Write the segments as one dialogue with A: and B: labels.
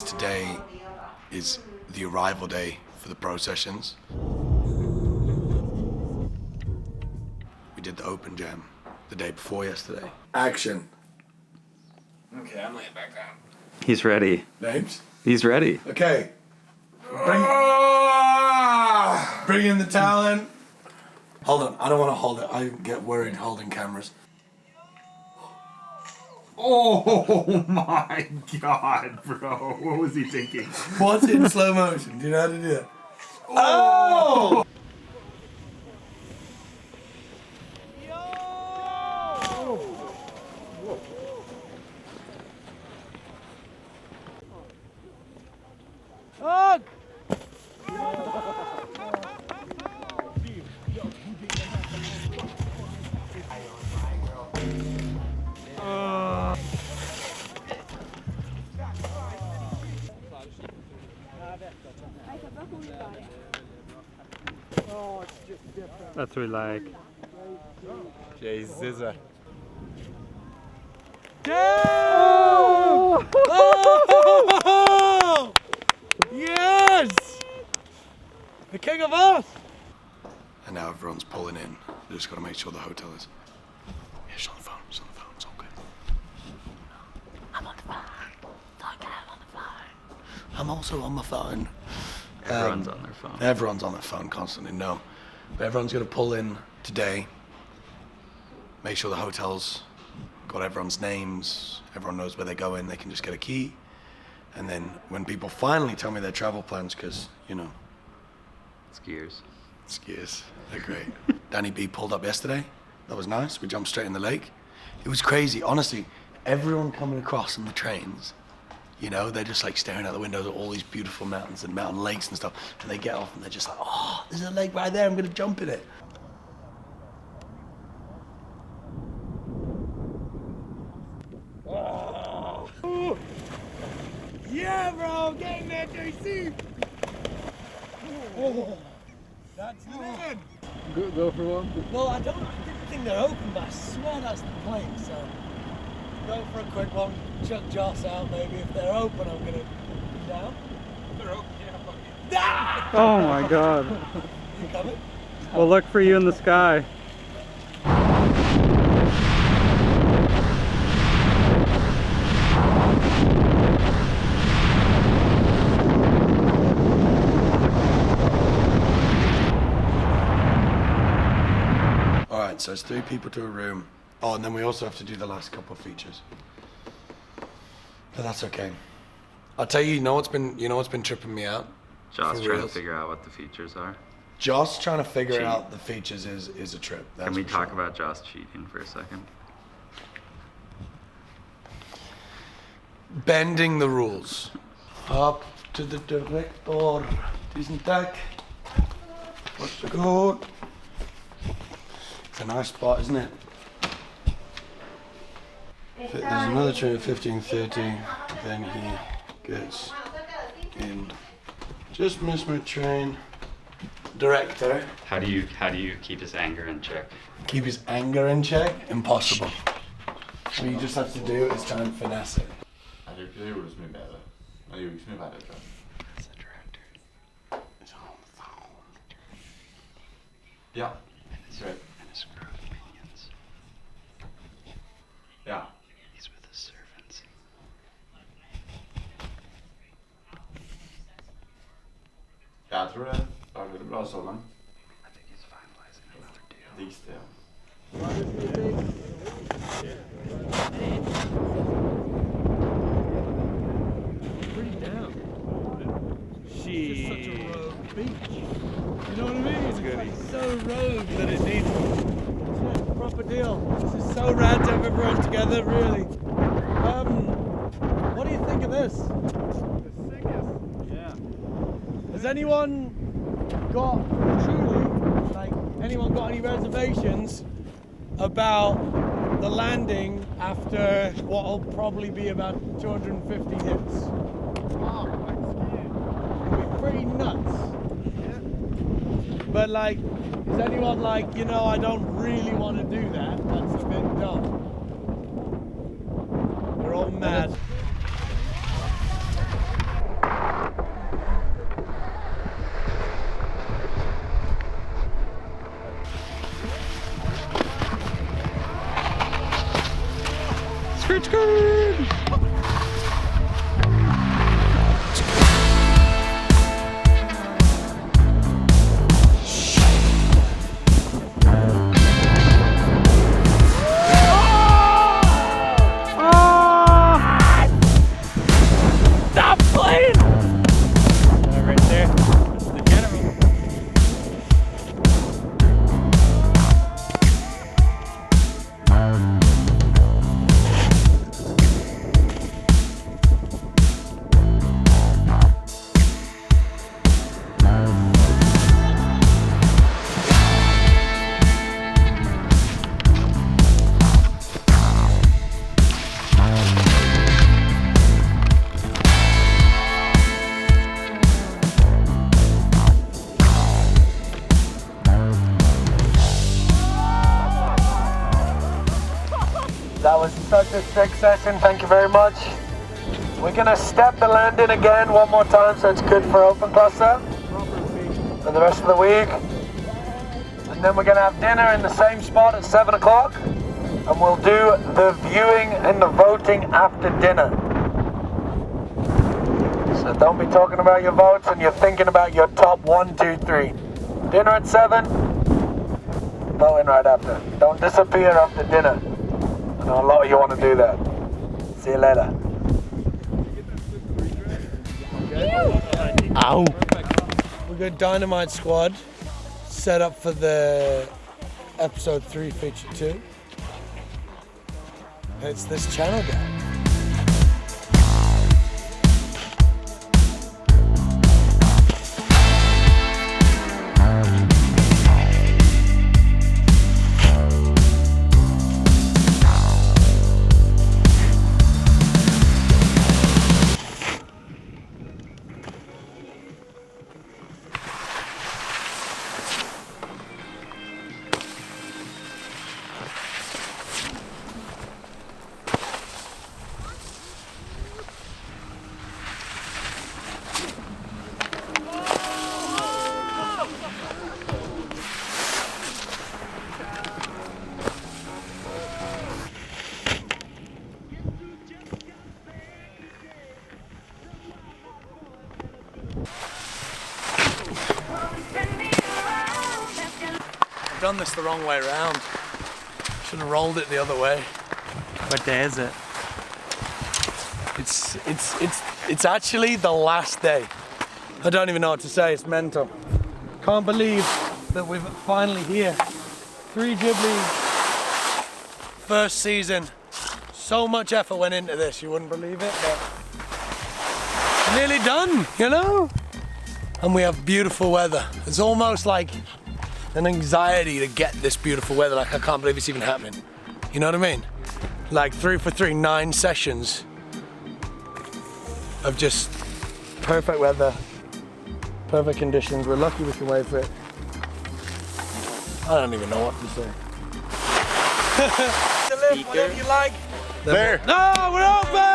A: Today is the arrival day for the pro sessions. We did the open jam the day before yesterday. Action. Okay, I'm laying back down.
B: He's ready.
A: Names?
B: He's ready.
A: Okay. Bring in the talent. Hold on, I don't want to hold it. I get worried holding cameras.
C: Oh my god, bro. What was he thinking?
A: What's in slow motion? Do you know how to do it? Oh!
B: That's what we like.
C: Jesus.
D: Oh! Oh! Yes! The king of us!
A: And now everyone's pulling in. We just got to make sure the hotel is. Yeah, she's on the phone. She's on the phone. It's all good. I'm on the phone. Don't get out on the phone. I'm also on my phone.
B: Everyone's on their phone.
A: Everyone's on their phone constantly. No, but everyone's going to pull in today. Make sure the hotel's got everyone's names. Everyone knows where they're going. They can just get a key. And then when people finally tell me their travel plans, because you know,
B: Skiers.
A: They're great. Danny B pulled up yesterday. That was nice. We jumped straight in the lake. It was crazy. Honestly, everyone coming across on the trains, you know, they're just like staring out the windows at all these beautiful mountains and mountain lakes and stuff. And they get off and they're just like, oh, there's a lake right there. I'm going to jump in it.
D: Oh. Yeah, bro, get in there, JC. Oh, that's living.
C: Go for one.
D: Well, I didn't think they're open, but I swear that's the plane. So go for a quick one. Chuck Joss out, maybe. If they're open, I'm gonna down. If they're open, yeah.
B: Oh my god.
D: You coming?
B: We'll look for you in the sky.
A: Alright, so it's 3 people to a room. Oh, and then we also have to do the last couple of features. But that's okay. I'll tell you, you know what's been tripping me out?
B: Josh trying to figure out what the features are.
A: Josh trying to figure
B: Cheat.
A: out the features is a trip. That's
B: Can we
A: for
B: talk
A: sure.
B: about Josh cheating for a second?
A: Bending the rules. Up to the director. Tusen tack. Varsågod. It's a nice spot, isn't it? There's another train at 15:30. Then he gets in. Just missed my train. Director.
B: How do you keep his anger in check?
A: Keep his anger in check? Impossible. What you just have to do is try and finesse it.
E: Det gjorde så mycket bättre. Det gjorde så mycket bättre, tror jag.
B: As a director.
A: It's on the phone.
E: Ja.
B: And his crew of minions.
E: Ja.
B: He's with his servants.
E: Jag tror det. Ja, det är bra så, men.
B: I think he's finalizing another deal.
E: Diggs det.
D: It's such a rogue beach. You know what I mean? It's like so rogue that it needs a proper deal. This is so rad to have everyone together, really. What do you think of this? The sickest. Yeah. Has anyone got any reservations about the landing after what'll probably be about 250 hits? Pretty nuts. Yeah. But like, is anyone like, you know, I don't really want to do that. That's a bit dumb. They're all mad. fantastic session. Thank you very much. We're gonna step the landing again one more time so it's good for open cluster for the rest of the week. And then we're gonna have dinner in the same spot at 7 o'clock. And we'll do the viewing and the voting after dinner. So don't be talking about your votes and you're thinking about your top 1, 2, 3. Dinner at 7, voting right after. Don't disappear after dinner. I know a lot of you want to do that. See you later. Ow! We've got Dynamite Squad set up for the episode 3 feature 2. It's this channel guy. I've done this the wrong way around. Should have rolled it the other way.
F: What day is it?
D: It's actually the last day. I don't even know what to say, it's mental. Can't believe that we're finally here. 3 Jib League, first season. So much effort went into this, you wouldn't believe it, but nearly done, you know? And we have beautiful weather. It's almost like an anxiety to get this beautiful weather. Like, I can't believe it's even happening. You know what I mean? Like 3 for 3, 9 sessions of just perfect weather, perfect conditions. We're lucky we can wait for it. I don't even know what to say. The lift, whatever you like.
E: There.
D: No, we're open!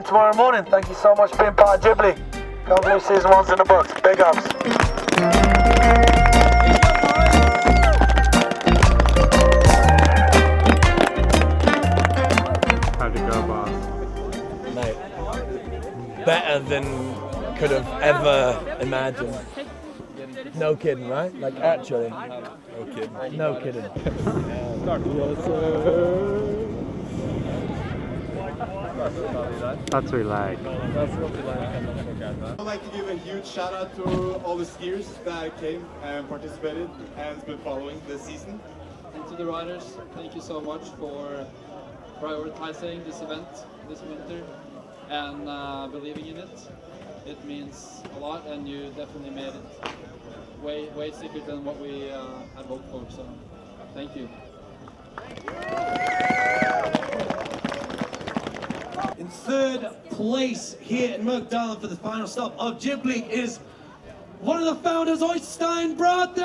D: Tomorrow morning. Thank you so much for being part of Jib League. Can't believe season 1's in the books. Big ups.
F: How'd it go, boss?
D: Mate, better than could have ever imagined. No kidding, right? Like, actually. No kidding. No kidding. Yes, sir.
F: That's what we like.
G: I'd like to give a huge shout out to all the skiers that came and participated and has been following this season.
H: And to the riders, thank you so much for prioritizing this event this winter and believing in it. It means a lot, and you definitely made it way sicker than what we had hoped for. So, thank you.
D: In third place here in Myrkdalen for the final stop of Jib League is one of the founders, Øystein Bråten!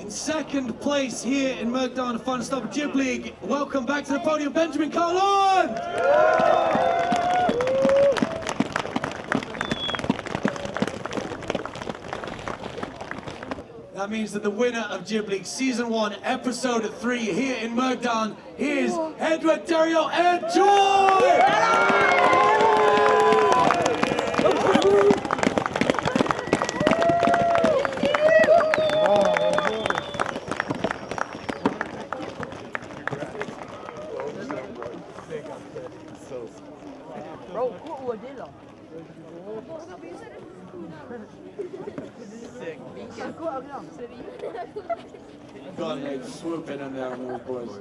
D: second place here in Myrkdalen Fun Stop Jib League. Welcome back to the podium, Benjamin Carlon! That means that the winner of Jib League Season 1, Episode 3 here in Myrkdalen is Edward Dario and Joy! Gone like swooping in there on those boys.